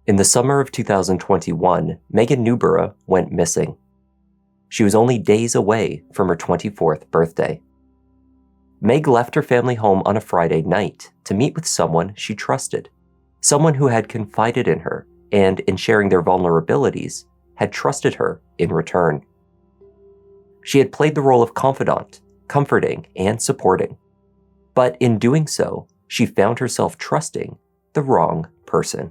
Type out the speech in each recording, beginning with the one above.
In the summer of 2021, Megan Newborough went missing. She was only days away from her 24th birthday. Meg left her family home on a Friday night to meet with someone she trusted, someone who had confided in her and, in sharing their vulnerabilities, had trusted her in return. She had played the role of confidant, comforting and supporting. But in doing so, she found herself trusting the wrong person.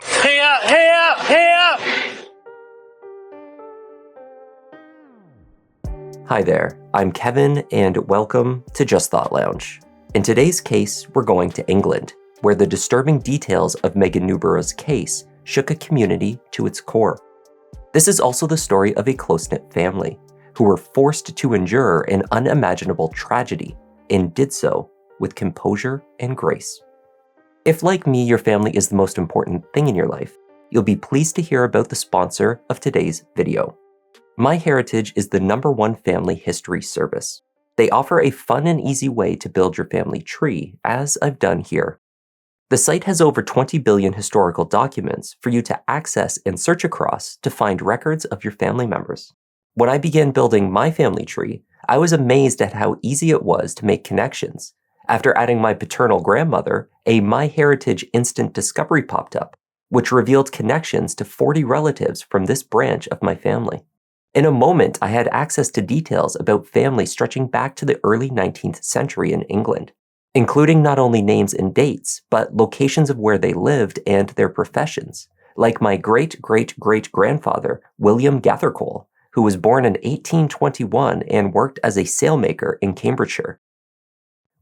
Hey up, hey up, hey up! Hi there, I'm Kevin and welcome to Just Thought Lounge. In today's case, we're going to England, where the disturbing details of Megan Newborough's case shook a community to its core. This is also the story of a close-knit family who were forced to endure an unimaginable tragedy and did so with composure and grace. If, like me, your family is the most important thing in your life, you'll be pleased to hear about the sponsor of today's video. MyHeritage is the #1 family history service. They offer a fun and easy way to build your family tree, as I've done here. The site has over 20 billion historical documents for you to access and search across to find records of your family members. When I began building my family tree, I was amazed at how easy it was to make connections. After adding my paternal grandmother, a MyHeritage instant discovery popped up, which revealed connections to 40 relatives from this branch of my family. In a moment, I had access to details about families stretching back to the early 19th century in England, including not only names and dates, but locations of where they lived and their professions, like my great-great-great-grandfather, William Gathercole, who was born in 1821 and worked as a sailmaker in Cambridgeshire.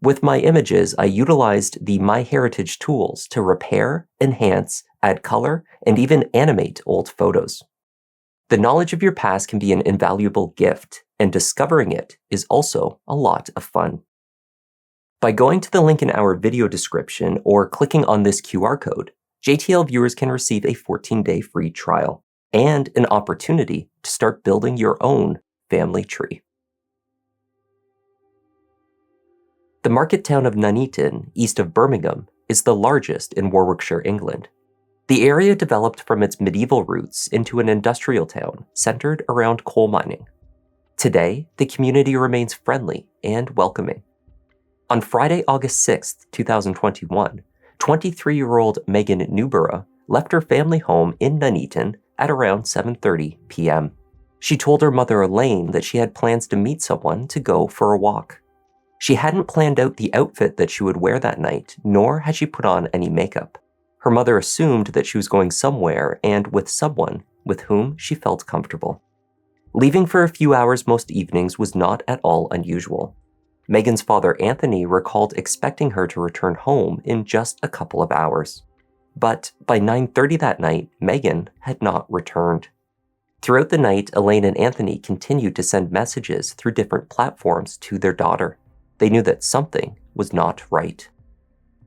With my images, I utilized the MyHeritage tools to repair, enhance, add color, and even animate old photos. The knowledge of your past can be an invaluable gift, and discovering it is also a lot of fun. By going to the link in our video description or clicking on this QR code, JTL viewers can receive a 14-day free trial and an opportunity to start building your own family tree. The market town of Nuneaton, east of Birmingham, is the largest in Warwickshire, England. The area developed from its medieval roots into an industrial town centered around coal mining. Today, the community remains friendly and welcoming. On Friday, August 6, 2021, 23-year-old Megan Newborough left her family home in Nuneaton at around 7:30 p.m. She told her mother Elaine that she had plans to meet someone to go for a walk. She hadn't planned out the outfit that she would wear that night, nor had she put on any makeup. Her mother assumed that she was going somewhere and with someone with whom she felt comfortable. Leaving for a few hours most evenings was not at all unusual. Megan's father, Anthony, recalled expecting her to return home in just a couple of hours. But by 9:30 that night, Megan had not returned. Throughout the night, Elaine and Anthony continued to send messages through different platforms to their daughter. They knew that something was not right.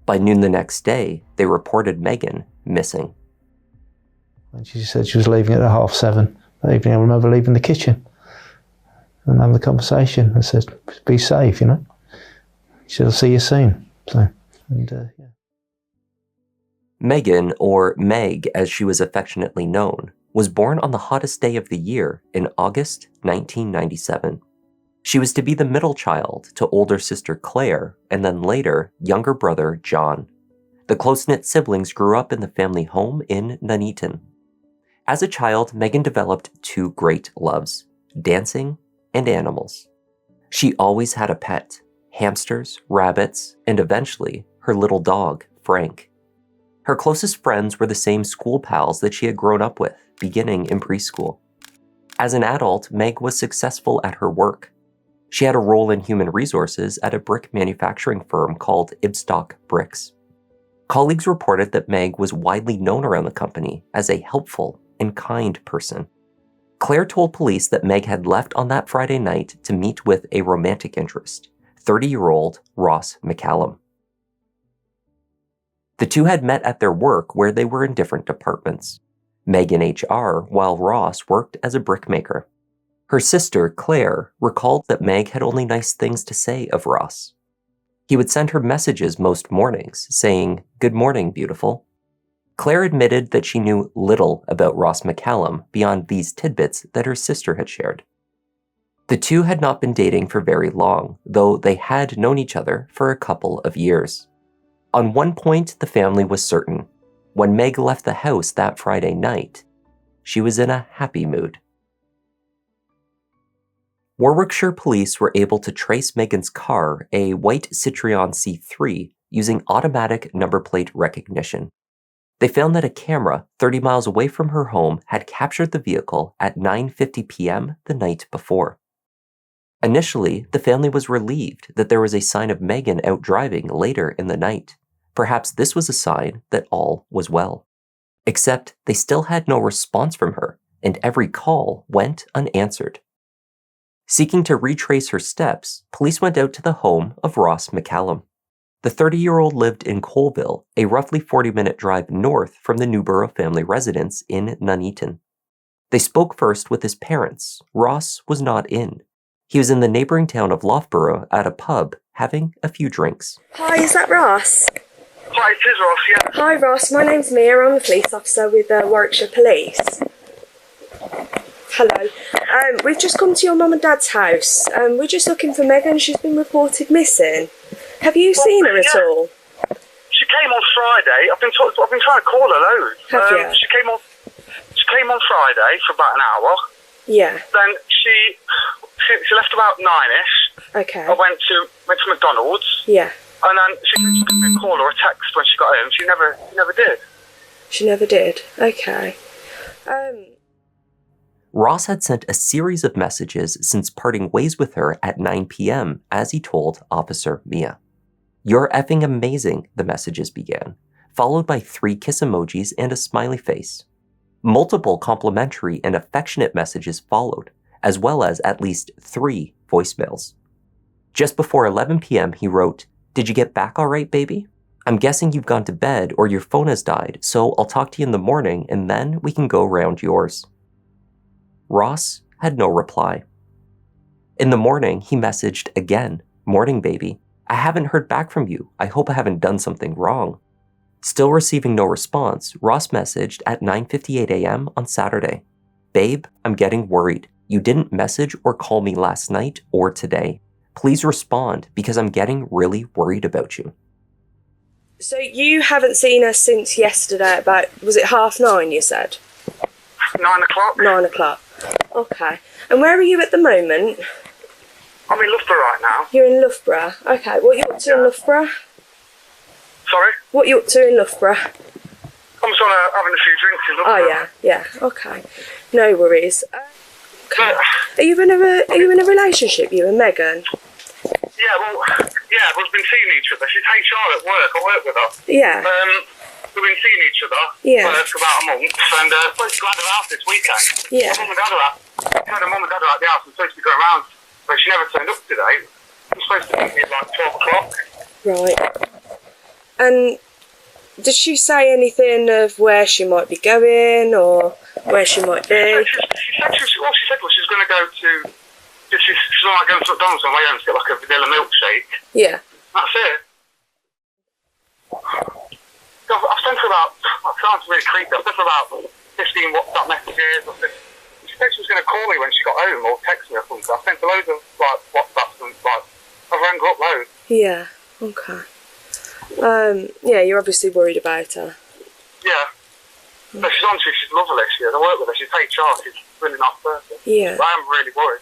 By noon the next day, they reported Megan missing. And she said she was leaving at 7:30 that evening. I remember leaving the kitchen and having the conversation. I said, be safe, you know. She said, I'll see you soon. Yeah. Megan, or Meg as she was affectionately known, was born on the hottest day of the year in August 1997. She was to be the middle child to older sister Claire and then later younger brother John. The close-knit siblings grew up in the family home in Nuneaton. As a child, Megan developed two great loves, dancing and animals. She always had a pet, hamsters, rabbits, and eventually her little dog, Frank. Her closest friends were the same school pals that she had grown up with, beginning in preschool. As an adult, Meg was successful at her work. She had a role in human resources at a brick manufacturing firm called Ibstock Bricks. Colleagues reported that Meg was widely known around the company as a helpful and kind person. Claire told police that Meg had left on that Friday night to meet with a romantic interest, 30-year-old Ross McCallum. The two had met at their work where they were in different departments. Meg in HR, while Ross worked as a brickmaker. Her sister, Claire, recalled that Meg had only nice things to say of Ross. He would send her messages most mornings, saying, "Good morning, beautiful." Claire admitted that she knew little about Ross McCallum beyond these tidbits that her sister had shared. The two had not been dating for very long, though they had known each other for a couple of years. On one point, the family was certain. When Meg left the house that Friday night, she was in a happy mood. Warwickshire police were able to trace Megan's car, a white Citroën C3, using automatic number plate recognition. They found that a camera 30 miles away from her home had captured the vehicle at 9:50 p.m. the night before. Initially, the family was relieved that there was a sign of Megan out driving later in the night. Perhaps this was a sign that all was well. Except they still had no response from her, and every call went unanswered. Seeking to retrace her steps, police went out to the home of Ross McCallum. The 30-year-old lived in Colville, a roughly 40-minute drive north from the Newborough family residence in Nuneaton. They spoke first with his parents. Ross was not in. He was in the neighboring town of Loughborough at a pub, having a few drinks. Hi, is that Ross? Hi, it is Ross, yeah. Hi Ross, my name's Mia, I'm a police officer with Warwickshire Police. Hello. We've just come to your mum and dad's house. We're just looking for Megan, she's been reported missing. Have you seen her at all? She came on Friday. I've been trying to call her loads. Have you? She came on Friday for about an hour. Yeah. Then she left about 9ish. Okay. I went to McDonald's. Yeah. And then she said she gave me a call or a text when she got home. She never did. She never did. Okay. Ross had sent a series of messages since parting ways with her at 9 p.m., as he told Officer Mia. "You're effing amazing," the messages began, followed by 3 kiss emojis and a smiley face. Multiple complimentary and affectionate messages followed, as well as at least 3 voicemails. Just before 11 p.m., he wrote, "Did you get back all right, baby? I'm guessing you've gone to bed or your phone has died, so I'll talk to you in the morning and then we can go round yours." Ross had no reply. In the morning, he messaged again, "Morning, baby. I haven't heard back from you. I hope I haven't done something wrong." Still receiving no response, Ross messaged at 9:58 a.m. on Saturday. "Babe, I'm getting worried. You didn't message or call me last night or today. Please respond because I'm getting really worried about you." So you haven't seen her since yesterday about, was it 9:30 you said? 9 o'clock. 9 o'clock. Okay. And where are you at the moment? I'm in Loughborough right now. You're in Loughborough. Okay. What are you up to in Loughborough? Sorry? What are you up to in Loughborough? I'm just having a few drinks in Loughborough. Oh yeah. Okay. No worries. Okay. Are you in a relationship, you and Megan? Yeah, we've been seeing each other. She's HR at work. I work with her. Yeah. We've been seeing each other for about a month, and supposed to go out of the house this weekend. Yeah. Mum and Dad are out the house and supposed to be going around, but she never turned up today. I'm supposed to meet me at like 12 o'clock. Right. And did she say anything of where she might be going or where she might be? She said she was going to go to. She's like going to McDonald's on the way home to get like a vanilla milkshake. Yeah. That's it. I've sent her about, it sounds really creepy, I've sent her about 15 WhatsApp messages. She said she was going to call me when she got home or text me or something. I sent her loads of like WhatsApps and I've rang her up loads. Yeah, okay. Yeah, you're obviously worried about her. Yeah. So she's honestly, she's lovely. She is. I work with her, she's HR, she's a really nice person. Yeah. But I am really worried.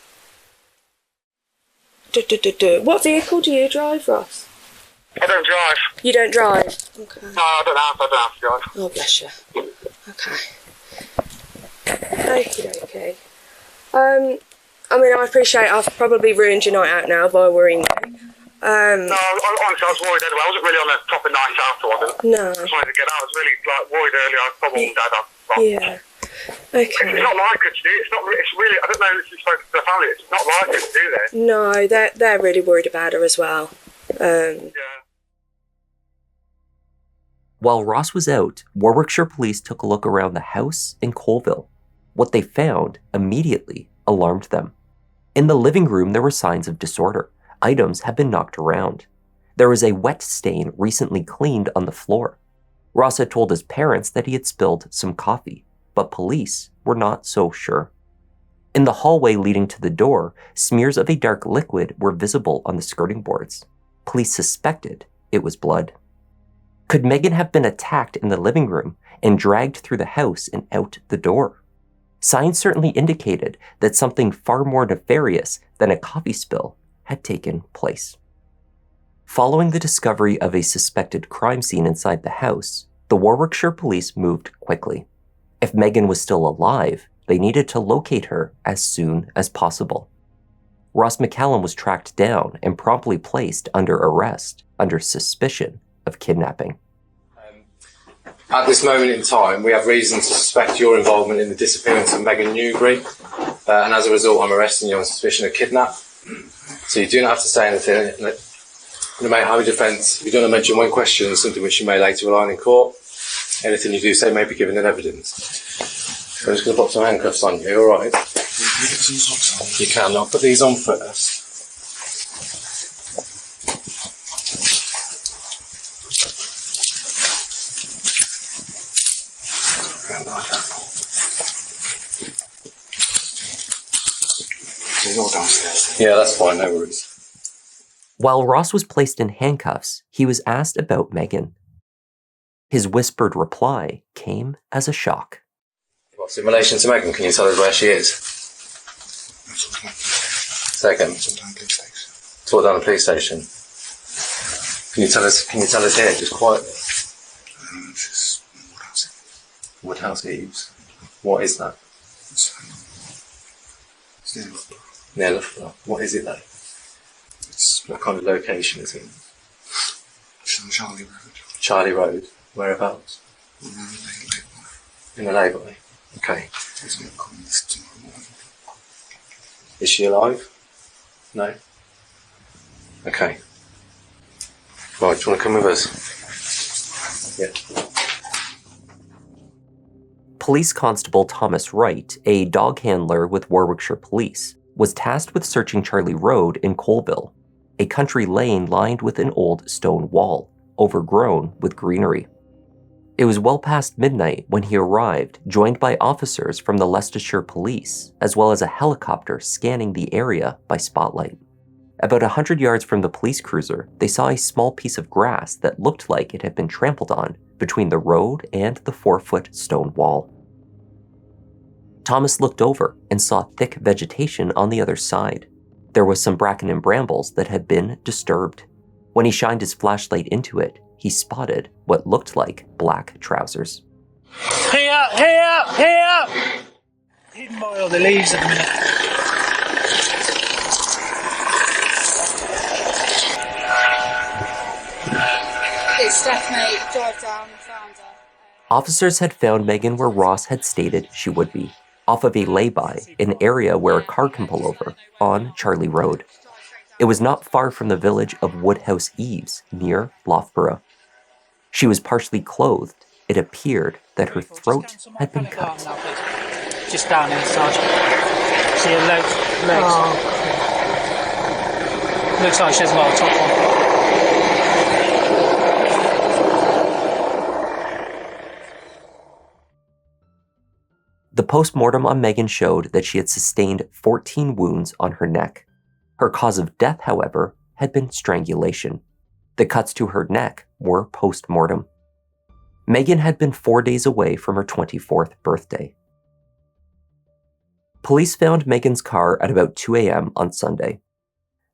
What vehicle do you drive, Ross? I don't drive. You don't drive? Okay. No, I don't have to drive. Oh, bless you. Okay. Okay. I mean, I appreciate I've probably ruined your night out now by worrying you. No, honestly, I was worried anyway. I wasn't really on a proper night out or anything. No. I just wanted to get out. I was really worried earlier. I told Mum and Dad. Yeah. Okay. It's not like her to do. It's really. I don't know if you've spoken to the family. It's not like her to do this. No, they're really worried about her as well. Yeah. While Ross was out, Warwickshire police took a look around the house in Colville. What they found immediately alarmed them. In the living room, there were signs of disorder. Items had been knocked around. There was a wet stain recently cleaned on the floor. Ross had told his parents that he had spilled some coffee, but police were not so sure. In the hallway leading to the door, smears of a dark liquid were visible on the skirting boards. Police suspected it was blood. Could Megan have been attacked in the living room and dragged through the house and out the door? Signs certainly indicated that something far more nefarious than a coffee spill had taken place. Following the discovery of a suspected crime scene inside the house, the Warwickshire police moved quickly. If Megan was still alive, they needed to locate her as soon as possible. Ross McCallum was tracked down and promptly placed under arrest under suspicion of kidnapping. At this moment in time, we have reason to suspect your involvement in the disappearance of Megan Newbury, and as a result, I'm arresting you on suspicion of kidnap. So you do not have to say anything. No matter how you defend, if you don't want to mention one question, something which you may later rely on in court, anything you do say may be given in evidence. So I'm just going to put some handcuffs on you, alright? You can. I'll put these on first. Yeah, that's fine, no worries. While Ross was placed in handcuffs, he was asked about Megan. His whispered reply came as a shock. What's in relation to Megan? Can you tell us where she is? Second. Talk down the police station. Can you tell us here, just quietly? Woodhouse Eaves. What is that? Near Loughborough. What is it though? What kind of location is it? Charlie Road. Charlie Road. Whereabouts? In the Labour. Okay. Is she alive? No? Okay. Right, do you want to come with us? Yeah. Police Constable Thomas Wright, a dog handler with Warwickshire Police, was tasked with searching Charlie Road in Colville, a country lane lined with an old stone wall, overgrown with greenery. It was well past midnight when he arrived, joined by officers from the Leicestershire Police, as well as a helicopter scanning the area by spotlight. About 100 yards from the police cruiser, they saw a small piece of grass that looked like it had been trampled on between the road and the 4-foot stone wall. Thomas looked over and saw thick vegetation on the other side. There was some bracken and brambles that had been disturbed. When he shined his flashlight into it, he spotted what looked like black trousers. Here! Hidden by all the leaves at the minute. It's Steph, mate. Drive down and found her. Officers had found Megan where Ross had stated she would be, off of a lay-by, an area where a car can pull over, on Charlie Road. It was not far from the village of Woodhouse Eaves, near Loughborough. She was partially clothed. It appeared that her throat had been cut. Just down inside. See her legs. Oh. Looks like she has a lot of top on. The post-mortem on Megan showed that she had sustained 14 wounds on her neck. Her cause of death, however, had been strangulation. The cuts to her neck were post-mortem. Megan had been 4 days away from her 24th birthday. Police found Megan's car at about 2 a.m. on Sunday.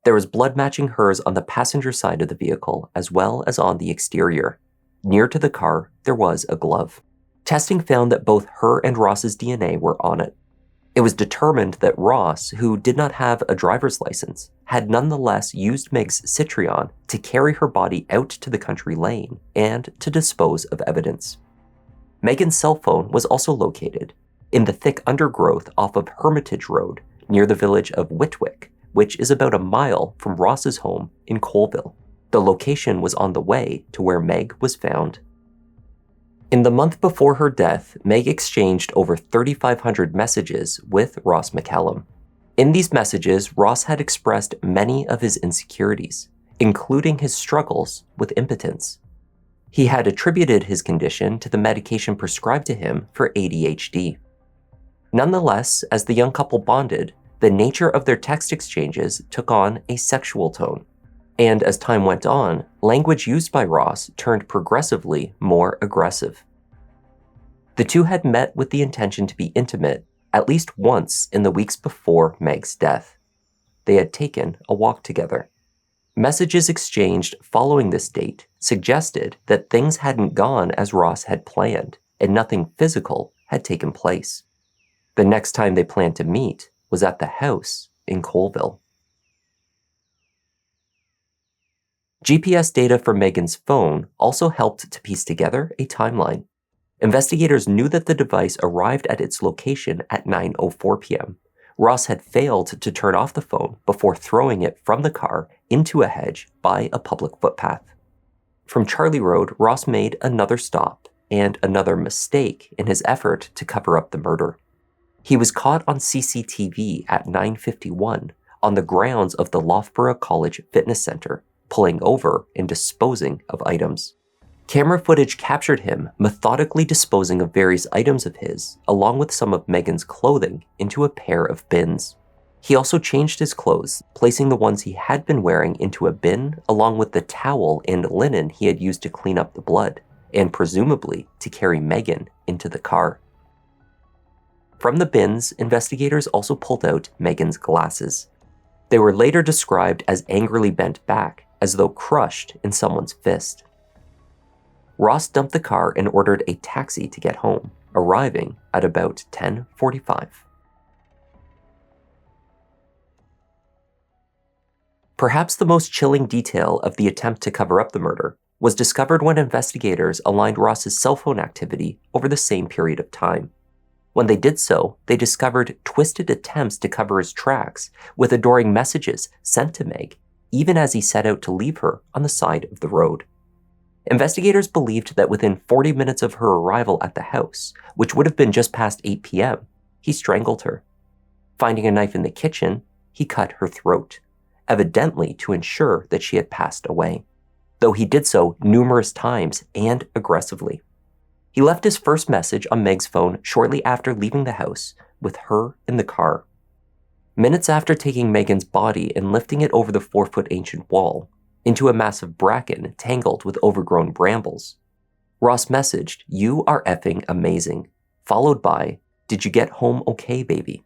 There was blood matching hers on the passenger side of the vehicle as well as on the exterior. Near to the car, there was a glove. Testing found that both her and Ross's DNA were on it. It was determined that Ross, who did not have a driver's license, had nonetheless used Meg's Citroën to carry her body out to the country lane and to dispose of evidence. Megan's cell phone was also located in the thick undergrowth off of Hermitage Road near the village of Whitwick, which is about a mile from Ross's home in Colville. The location was on the way to where Meg was found. In the month before her death, Meg exchanged over 3,500 messages with Ross McCallum. In these messages, Ross had expressed many of his insecurities, including his struggles with impotence. He had attributed his condition to the medication prescribed to him for ADHD. Nonetheless, as the young couple bonded, the nature of their text exchanges took on a sexual tone. And as time went on, language used by Ross turned progressively more aggressive. The two had met with the intention to be intimate at least once in the weeks before Meg's death. They had taken a walk together. Messages exchanged following this date suggested that things hadn't gone as Ross had planned, and nothing physical had taken place. The next time they planned to meet was at the house in Colville. GPS data from Megan's phone also helped to piece together a timeline. Investigators knew that the device arrived at its location at 9:04 p.m. Ross had failed to turn off the phone before throwing it from the car into a hedge by a public footpath. From Charlie Road, Ross made another stop and another mistake in his effort to cover up the murder. He was caught on CCTV at 9:51 on the grounds of the Loughborough College Fitness Center, pulling over and disposing of items. Camera footage captured him methodically disposing of various items of his, along with some of Megan's clothing, into a pair of bins. He also changed his clothes, placing the ones he had been wearing into a bin, along with the towel and linen he had used to clean up the blood, and presumably to carry Megan into the car. From the bins, investigators also pulled out Megan's glasses. They were later described as angrily bent back, as though crushed in someone's fist. Ross dumped the car and ordered a taxi to get home, arriving at about 10:45. Perhaps the most chilling detail of the attempt to cover up the murder was discovered when investigators aligned Ross's cell phone activity over the same period of time. When they did so, they discovered twisted attempts to cover his tracks with adoring messages sent to Meg, even as he set out to leave her on the side of the road. Investigators believed that within 40 minutes of her arrival at the house, which would have been just past 8 p.m., he strangled her. Finding a knife in the kitchen, he cut her throat, evidently to ensure that she had passed away, though he did so numerous times and aggressively. He left his first message on Meg's phone shortly after leaving the house, with her in the car. Minutes after taking Megan's body and lifting it over the 4-foot ancient wall, into a massive bracken tangled with overgrown brambles, Ross messaged, "You are effing amazing," followed by, "Did you get home okay, baby?"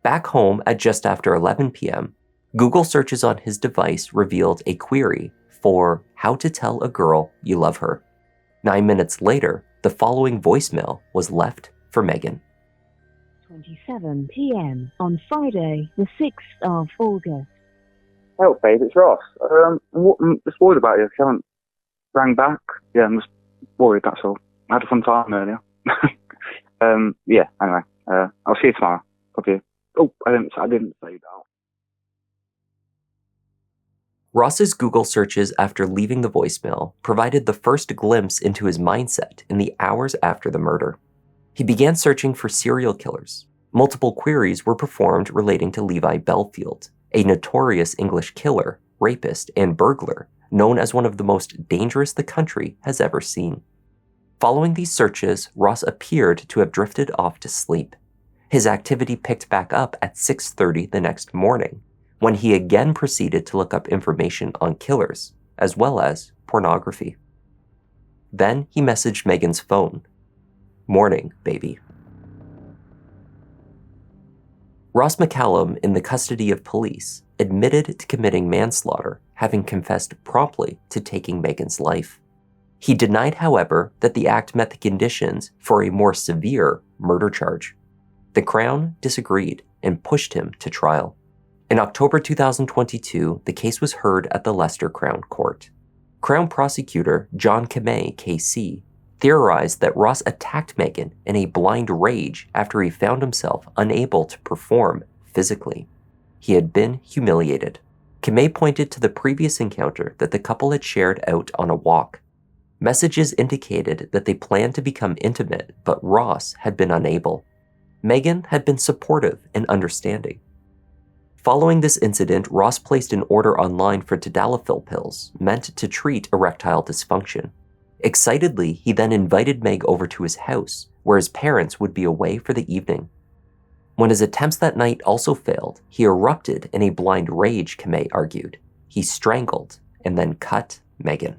Back home at just after 11 p.m., Google searches on his device revealed a query for how to tell a girl you love her. 9 minutes later, the following voicemail was left for Megan. 27 p.m. on Friday, the 6th of August. Help, babe, it's Ross. I'm just worried about you. I haven't rang back. Yeah, I'm just worried, that's all. I had a fun time earlier. Yeah, anyway, I'll see you tomorrow. Love you. Oh, I didn't say that. Ross's Google searches after leaving the voicemail provided the first glimpse into his mindset in the hours after the murder. He began searching for serial killers. Multiple queries were performed relating to Levi Belfield, a notorious English killer, rapist, and burglar known as one of the most dangerous the country has ever seen. Following these searches, Ross appeared to have drifted off to sleep. His activity picked back up at 6:30 the next morning, when he again proceeded to look up information on killers, as well as pornography. Then he messaged Megan's phone. "Morning, baby." Ross McCallum, in the custody of police, admitted to committing manslaughter, having confessed promptly to taking Megan's life. He denied, however, that the act met the conditions for a more severe murder charge. The Crown disagreed and pushed him to trial. In October 2022, the case was heard at the Leicester Crown Court. Crown prosecutor John Kamei, KC, theorized that Ross attacked Megan in a blind rage after he found himself unable to perform physically. He had been humiliated. Kamei pointed to the previous encounter that the couple had shared out on a walk. Messages indicated that they planned to become intimate, but Ross had been unable. Megan had been supportive and understanding. Following this incident, Ross placed an order online for tadalafil pills meant to treat erectile dysfunction. Excitedly, he then invited Meg over to his house, where his parents would be away for the evening. When his attempts that night also failed, he erupted in a blind rage, Kamei argued. He strangled and then cut Megan.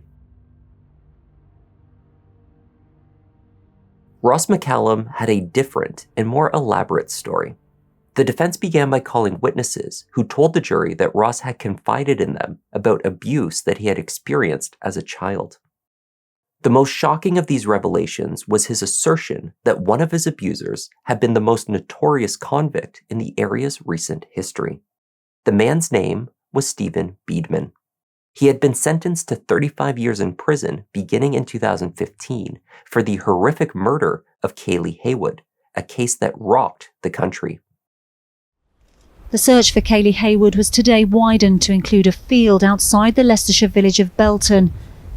Ross McCallum had a different and more elaborate story. The defense began by calling witnesses who told the jury that Ross had confided in them about abuse that he had experienced as a child. The most shocking of these revelations was his assertion that one of his abusers had been the most notorious convict in the area's recent history. The man's name was Stephen Beedman. He had been sentenced to 35 years in prison beginning in 2015 for the horrific murder of Kaylee Haywood, a case that rocked the country. The search for Kaylee Haywood was today widened to include a field outside the Leicestershire village of Belton.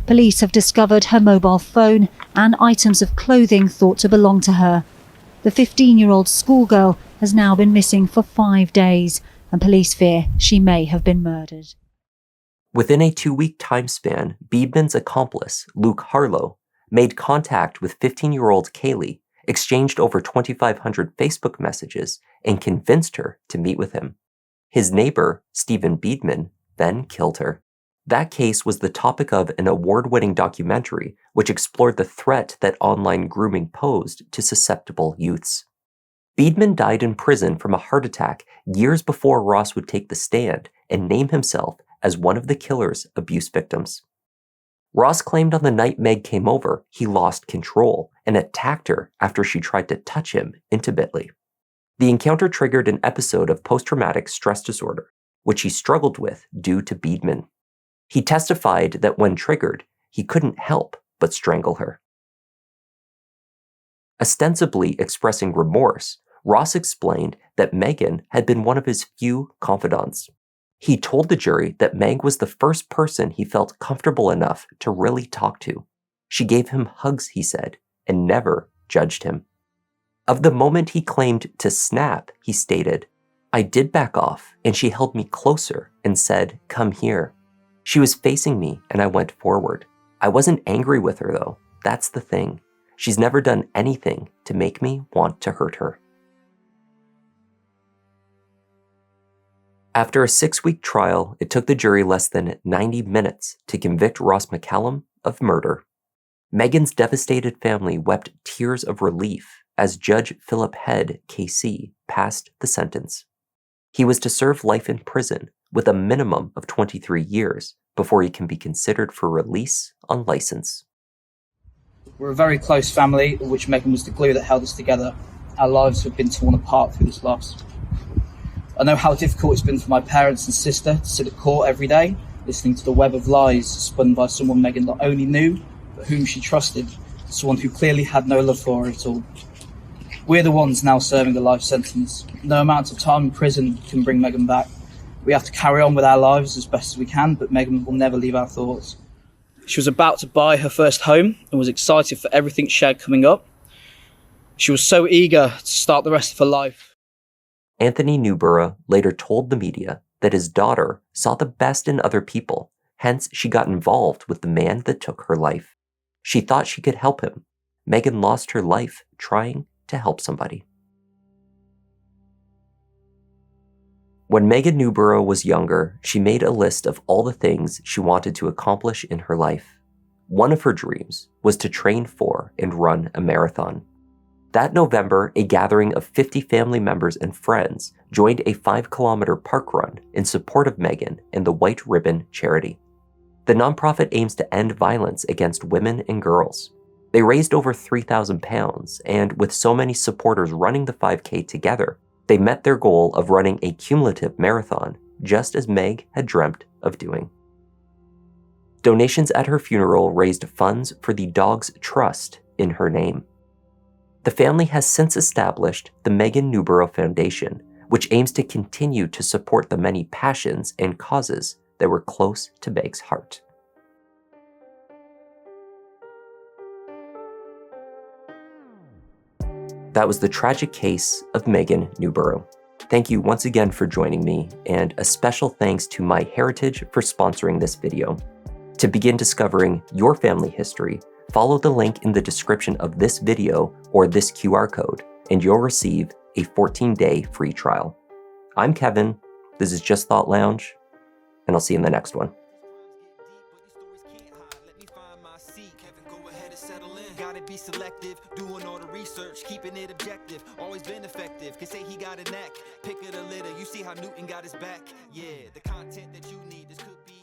Police have discovered her mobile phone and items of clothing thought to belong to her. The 15-year-old schoolgirl has now been missing for 5 days, and police fear she may have been murdered. Within a 2-week time span, Beedman's accomplice, Luke Harlow, made contact with 15-year-old Kaylee, exchanged over 2,500 Facebook messages, and convinced her to meet with him. His neighbor, Stephen Beedman, then killed her. That case was the topic of an award-winning documentary which explored the threat that online grooming posed to susceptible youths. Beedman died in prison from a heart attack years before Ross would take the stand and name himself as one of the killer's abuse victims. Ross claimed on the night Meg came over, he lost control and attacked her after she tried to touch him intimately. The encounter triggered an episode of post-traumatic stress disorder, which he struggled with due to Beedman. He testified that when triggered, he couldn't help but strangle her. Ostensibly expressing remorse, Ross explained that Megan had been one of his few confidants. He told the jury that Meg was the first person he felt comfortable enough to really talk to. She gave him hugs, he said, and never judged him. Of the moment he claimed to snap, he stated, "I did back off, and she held me closer and said, 'Come here.' She was facing me, and I went forward. I wasn't angry with her, though. That's the thing. She's never done anything to make me want to hurt her." After a 6-week trial, it took the jury less than 90 minutes to convict Ross McCallum of murder. Megan's devastated family wept tears of relief as Judge Philip Head, KC, passed the sentence. He was to serve life in prison with a minimum of 23 years before he can be considered for release on license. We're a very close family, of which Megan was the glue that held us together. Our lives have been torn apart through this loss. I know how difficult it's been for my parents and sister to sit at court every day, listening to the web of lies spun by someone Megan not only knew, but whom she trusted, someone who clearly had no love for her at all. We're the ones now serving the life sentence. No amount of time in prison can bring Megan back. We have to carry on with our lives as best as we can, but Megan will never leave our thoughts. She was about to buy her first home and was excited for everything she had coming up. She was so eager to start the rest of her life. Anthony Newborough later told the media that his daughter saw the best in other people, hence she got involved with the man that took her life. She thought she could help him. Megan lost her life trying to help somebody. When Megan Newborough was younger, she made a list of all the things she wanted to accomplish in her life. One of her dreams was to train for and run a marathon. That November, a gathering of 50 family members and friends joined a 5-kilometer park run in support of Megan and the White Ribbon Charity. The nonprofit aims to end violence against women and girls. They raised over £3,000, and with so many supporters running the 5K together, they met their goal of running a cumulative marathon, just as Meg had dreamt of doing. Donations at her funeral raised funds for the Dogs Trust in her name. The family has since established the Megan Newborough Foundation, which aims to continue to support the many passions and causes that were close to Meg's heart. That was the tragic case of Megan Newborough. Thank you once again for joining me, and a special thanks to MyHeritage for sponsoring this video. To begin discovering your family history, Follow the link in the description of this video or this QR code, and you'll receive a 14-day free trial. I'm Kevin, this is Just Thought Lounge, and I'll see you in the next one. Gotta be selective, doing all the research, keeping it objective, always been effective, can say he got a knack, pick of the litter, you see how Newton got his back, yeah, the content that you need, this could be